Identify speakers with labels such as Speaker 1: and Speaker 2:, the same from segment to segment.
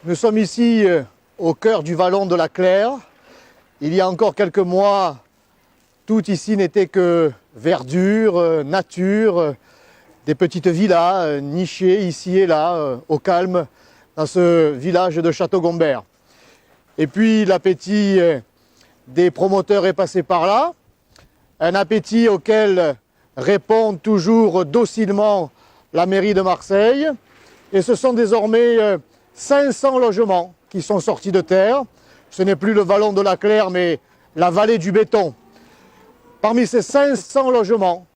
Speaker 1: Nous sommes ici au cœur du vallon de la Claire. Il y a encore quelques mois, tout ici n'était que verdure, nature, des petites villas nichées ici et là, au calme, dans ce village de Château-Gombert. Et puis l'appétit des promoteurs est passé par là, un appétit auquel répond toujours docilement la mairie de Marseille. Et ce sont désormais 500 logements qui sont sortis de terre. Ce n'est plus le vallon de la Claire, mais la vallée du béton. Parmi ces 500 logements,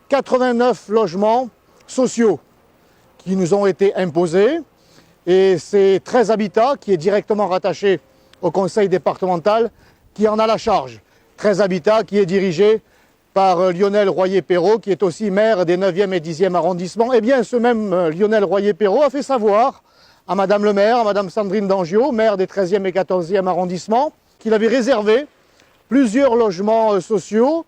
Speaker 1: 89 logements sociaux qui nous ont été imposés. Et c'est 13 habitats qui est directement rattaché au conseil départemental qui en a la charge. 13 habitats qui est dirigé par Lionel Royer-Perrot, qui est aussi maire des 9e et 10e arrondissements. Eh bien, ce même Lionel Royer-Perrot a fait savoir à Madame le maire, à Madame Sandrine Dangiot, maire des 13e et 14e arrondissements, qu'il avait réservé plusieurs logements sociaux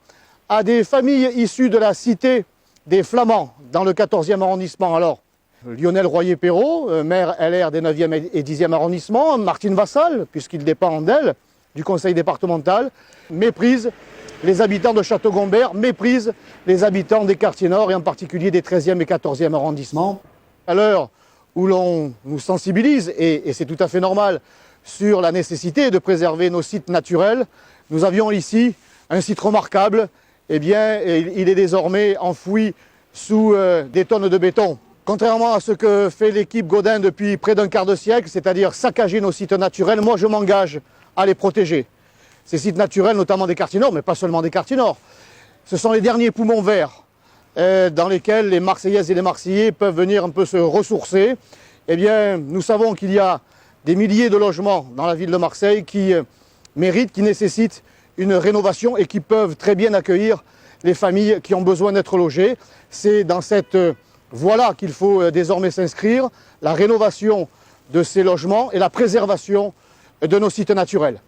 Speaker 1: à des familles issues de la cité des Flamands, dans le 14e arrondissement. Alors, Lionel Royer-Perrot, maire LR des 9e et 10e arrondissements, Martine Vassal, puisqu'il dépend d'elle, du conseil départemental, méprise les habitants de Château-Gombert, méprise les habitants des quartiers nord et en particulier des 13e et 14e arrondissements. À l'heure où l'on nous sensibilise, et c'est tout à fait normal, sur la nécessité de préserver nos sites naturels, nous avions ici un site remarquable. Eh bien, il est désormais enfoui sous des tonnes de béton. Contrairement à ce que fait l'équipe Godin depuis près d'un quart de siècle, c'est-à-dire saccager nos sites naturels, moi je m'engage à les protéger. Ces sites naturels, notamment des quartiers nord, mais pas seulement des quartiers nord, ce sont les derniers poumons verts dans lesquels les Marseillaises et les Marseillais peuvent venir un peu se ressourcer. Eh bien, nous savons qu'il y a des milliers de logements dans la ville de Marseille qui méritent, qui nécessitent une rénovation et qui peuvent très bien accueillir les familles qui ont besoin d'être logées. C'est dans cette voie-là qu'il faut désormais s'inscrire, la rénovation de ces logements et la préservation de nos sites naturels.